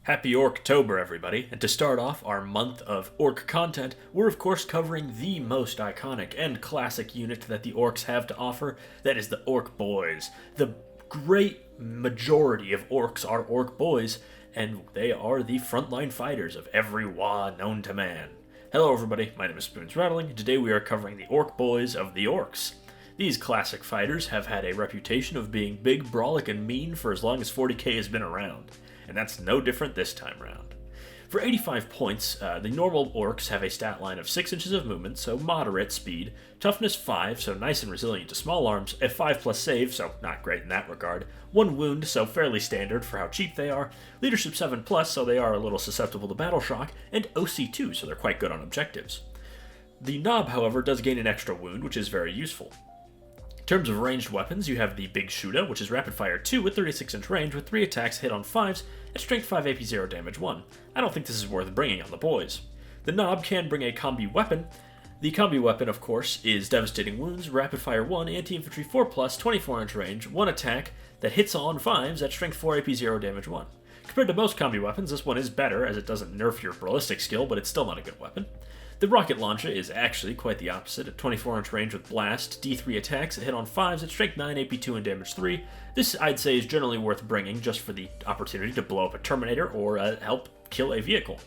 Happy OrkTober, everybody, and to start off our month of Ork content, we're of course covering the most iconic and classic unit that the Orks have to offer, that is the Ork Boyz. The great majority of Orks are Ork Boyz, and they are the frontline fighters of every WA known to man. Hello everybody, my name is Spoons Rattling, and today we are covering the Ork Boyz of the Orks. These classic fighters have had a reputation of being big, brolic, and mean for as long as 40k has been around. And that's no different this time round. For 85 points, the normal Orks have a stat line of 6 inches of movement, so moderate speed, toughness 5, so nice and resilient to small arms, a 5+ save, so not great in that regard, 1 wound, so fairly standard for how cheap they are, leadership 7+, so they are a little susceptible to battle shock, and OC 2, so they're quite good on objectives. The Knob, however, does gain an extra wound, which is very useful. In terms of ranged weapons, you have the Big Shooter, which is rapid fire 2 with 36-inch range with 3 attacks hit on 5s at strength 5 AP 0 damage 1. I don't think this is worth bringing on the boys. The Knob can bring a combi weapon. The combi weapon, of course, is Devastating Wounds, rapid fire 1, anti-infantry 4+, 24-inch range, 1 attack that hits on 5s at strength 4 AP 0 damage 1. Compared to most combi weapons, this one is better as it doesn't nerf your ballistic skill, but it's still not a good weapon. The rocket launcher is actually quite the opposite, at 24-inch range with blast, D3 attacks that hit on 5s at strength 9, AP 2, and damage 3. This, I'd say, is generally worth bringing just for the opportunity to blow up a Terminator or help kill a vehicle.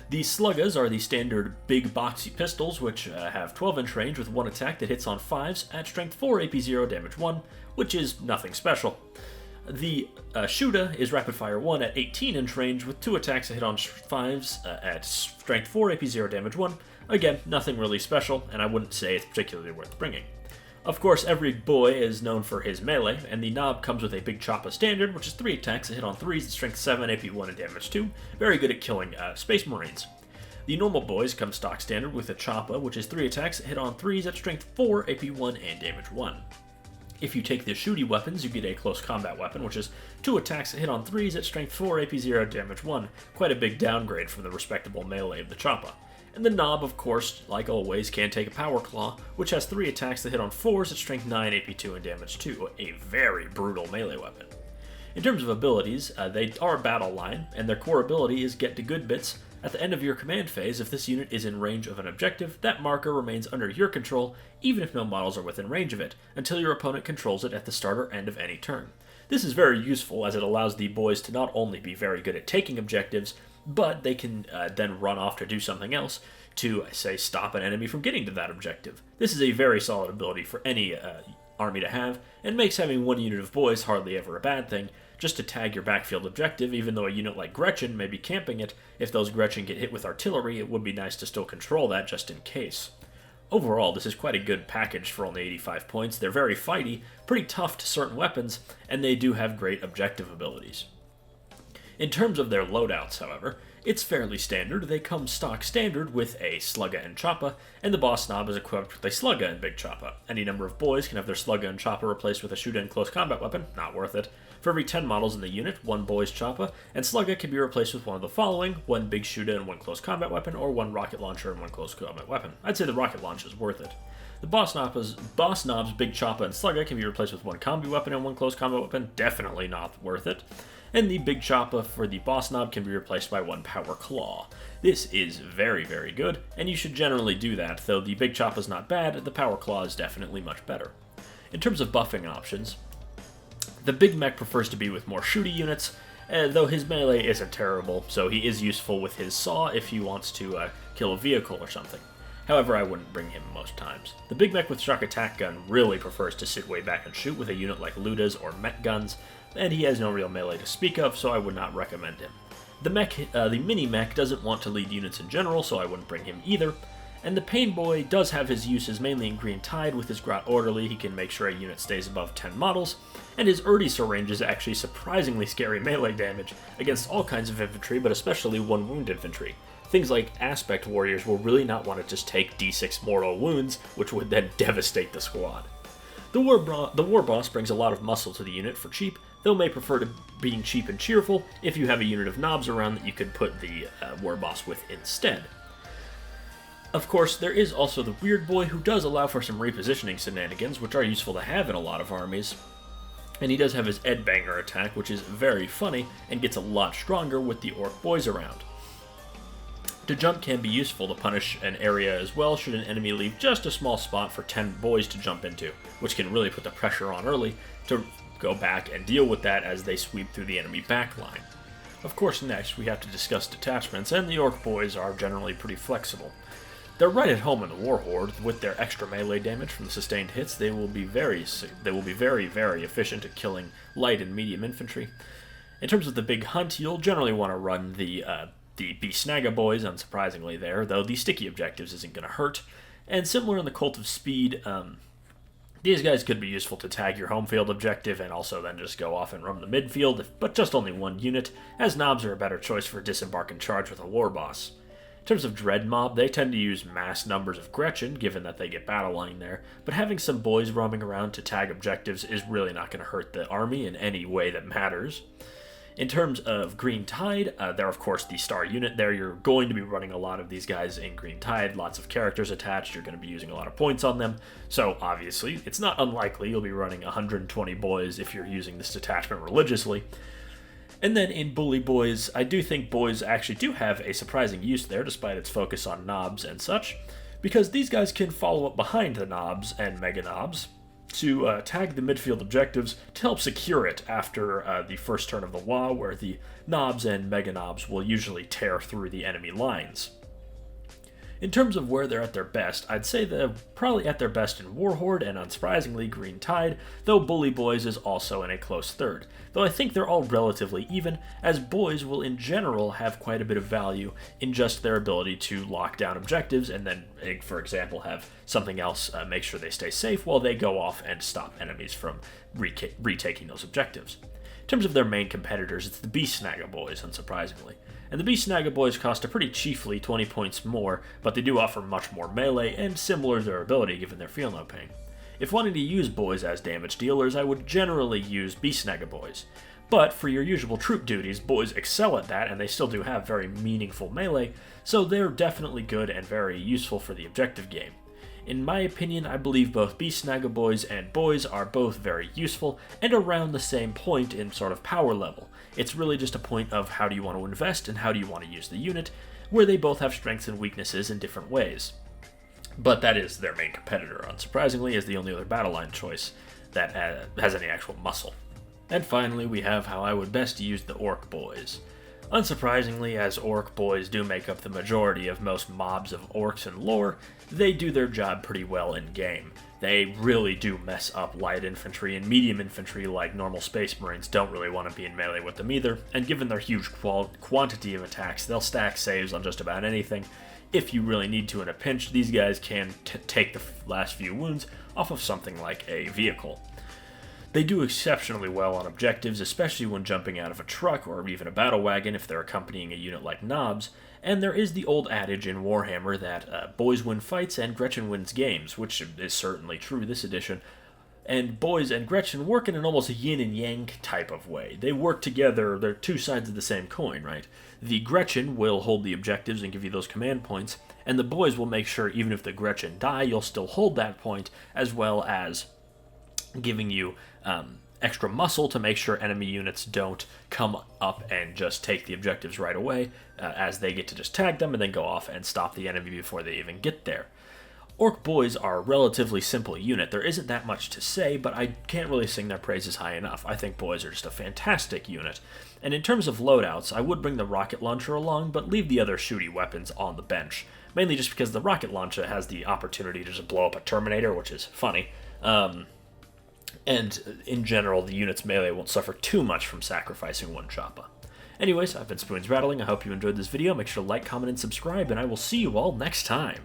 The Sluggas are the standard big boxy pistols, which have 12-inch range with 1 attack that hits on 5s at strength 4, AP 0, damage 1, which is nothing special. The Shooter is rapid fire 1 at 18-inch range with 2 attacks that hit on 5s at strength 4, AP 0, damage 1. Again, nothing really special, and I wouldn't say it's particularly worth bringing. Of course, every boy is known for his melee, and the Knob comes with a Big Choppa standard, which is 3 attacks that hit on 3s at strength 7, AP 1, and damage 2. Very good at killing Space Marines. The normal boys come stock standard with a Choppa, which is 3 attacks that hit on 3s at strength 4, AP 1, and damage 1. If you take the shooty weapons, you get a close combat weapon, which is 2 attacks that hit on 3s at strength 4, AP 0, damage 1. Quite a big downgrade from the respectable melee of the Choppa. And the Knob, of course, like always, can take a Power Claw, which has 3 attacks that hit on 4s at strength 9, AP 2, and damage 2. A very brutal melee weapon. In terms of abilities, they are battle line, and their core ability is Get to Good Bits. At the end of your command phase, if this unit is in range of an objective, that marker remains under your control, even if no models are within range of it, until your opponent controls it at the start or end of any turn. This is very useful as it allows the boys to not only be very good at taking objectives, but they can then run off to do something else to, say, stop an enemy from getting to that objective. This is a very solid ability for any army to have, and makes having one unit of boys hardly ever a bad thing, just to tag your backfield objective. Even though a unit like Gretchen may be camping it, if those Gretchen get hit with artillery, it would be nice to still control that just in case. Overall, this is quite a good package for only 85 points. They're very fighty, pretty tough to certain weapons, and they do have great objective abilities. In terms of their loadouts, however, it's fairly standard. They come stock standard with a Slugga and Choppa, and the Boss Knob is equipped with a Slugga and Big Choppa. Any number of boys can have their Slugga and Choppa replaced with a Shooter and close combat weapon, not worth it. For every 10 models in the unit, 1 boy's Choppa and Slugga can be replaced with one of the following: 1 Big Shooter and 1 close combat weapon, or 1 rocket launcher and 1 close combat weapon. I'd say the rocket launcher is worth it. The Boss Knob's Big Choppa and Slugga can be replaced with 1 combi weapon and 1 close combat weapon, definitely not worth it. And the Big Choppa for the Boss Knob can be replaced by 1 Power Claw. This is very, very good, and you should generally do that, though the Big Choppa is not bad, the Power Claw is definitely much better. In terms of buffing options, the Big Mech prefers to be with more shooty units, though his melee isn't terrible, so he is useful with his saw if he wants to kill a vehicle or something. However, I wouldn't bring him most times. The Big Mech with Shock Attack Gun really prefers to sit way back and shoot with a unit like Ludas or Mech Guns, and he has no real melee to speak of, so I would not recommend him. The Mini Mech doesn't want to lead units in general, so I wouldn't bring him either. And the Pain Boy does have his uses mainly in Green Tide. With his Grot Orderly, he can make sure a unit stays above 10 models, and his Urdy range is actually surprisingly scary melee damage against all kinds of infantry, but especially 1 wound infantry. Things like Aspect Warriors will really not want to just take D6 mortal wounds, which would then devastate the squad. The War Boss brings a lot of muscle to the unit for cheap, though may prefer to being cheap and cheerful if you have a unit of knobs around that you could put the War Boss with instead. Of course, there is also the Weird Boy, who does allow for some repositioning shenanigans, which are useful to have in a lot of armies. And he does have his Ed Banger attack, which is very funny and gets a lot stronger with the Ork Boys around. To jump can be useful to punish an area as well should an enemy leave just a small spot for 10 boys to jump into, which can really put the pressure on early to go back and deal with that as they sweep through the enemy backline. Of course, next we have to discuss detachments, and the Ork Boys are generally pretty flexible. They're right at home in the War Horde. With their extra melee damage from the sustained hits, they will be very, very efficient at killing light and medium infantry. In terms of the big hunt, you'll generally want to run the Snagga Boys, unsurprisingly there, though the sticky objectives isn't going to hurt. And similar in the Cult of Speed, these guys could be useful to tag your home field objective and also then just go off and roam the midfield, but just only one unit, as knobs are a better choice for disembark and charge with a war boss. In terms of Dread Mob, they tend to use mass numbers of Gretchen, given that they get battle line there, but having some boys roaming around to tag objectives is really not going to hurt the army in any way that matters. In terms of Green Tide, they're of course the star unit there. You're going to be running a lot of these guys in Green Tide, lots of characters attached, you're going to be using a lot of points on them, so obviously it's not unlikely you'll be running 120 boys if you're using this detachment religiously. And then in Bully Boys, I do think boys actually do have a surprising use there, despite its focus on knobs and such, because these guys can follow up behind the knobs and mega knobs to tag the midfield objectives to help secure it after the first turn of the WA, where the knobs and mega knobs will usually tear through the enemy lines. In terms of where they're at their best, I'd say they're probably at their best in War Horde and unsurprisingly Green Tide, though Bully Boys is also in a close third, though I think they're all relatively even, as boys will in general have quite a bit of value in just their ability to lock down objectives and then, for example, have something else make sure they stay safe while they go off and stop enemies from retaking those objectives. In terms of their main competitors, it's the Snagga Boys, unsurprisingly. And the Snagga Boys cost a pretty cheaply 20 points more, but they do offer much more melee and similar durability given their feel no pain. If wanting to use boys as damage dealers, I would generally use Snagga Boys. But for your usual troop duties, boys excel at that, and they still do have very meaningful melee, so they're definitely good and very useful for the objective game. In my opinion, I believe both Snagga Boys and boys are both very useful and around the same point in sort of power level. It's really just a point of how do you want to invest and how do you want to use the unit, where they both have strengths and weaknesses in different ways. But that is their main competitor, unsurprisingly, is the only other battle line choice that has any actual muscle. And finally, we have how I would best use the Ork Boys. Unsurprisingly, as Ork Boys do make up the majority of most mobs of orcs in lore, they do their job pretty well in-game. They really do mess up light infantry, and medium infantry like normal Space Marines don't really want to be in melee with them either, and given their huge quantity of attacks, they'll stack saves on just about anything. If you really need to in a pinch, these guys can take the last few wounds off of something like a vehicle. They do exceptionally well on objectives, especially when jumping out of a truck or even a battle wagon if they're accompanying a unit like knobs, and there is the old adage in Warhammer that boys win fights and Gretchen wins games, which is certainly true this edition, and boys and Gretchen work in an almost yin and yang type of way. They work together, they're two sides of the same coin, right? The Gretchen will hold the objectives and give you those command points, and the boys will make sure even if the Gretchen die, you'll still hold that point, as well as giving you extra muscle to make sure enemy units don't come up and just take the objectives right away, as they get to just tag them and then go off and stop the enemy before they even get there. Ork Boys are a relatively simple unit. There isn't that much to say, but I can't really sing their praises high enough. I think boys are just a fantastic unit. And in terms of loadouts, I would bring the rocket launcher along, but leave the other shooty weapons on the bench. Mainly just because the rocket launcher has the opportunity to just blow up a Terminator, which is funny. And in general, the unit's melee won't suffer too much from sacrificing one Choppa. Anyways, I've been Spoons Rattling. I hope you enjoyed this video. Make sure to like, comment, and subscribe, and I will see you all next time.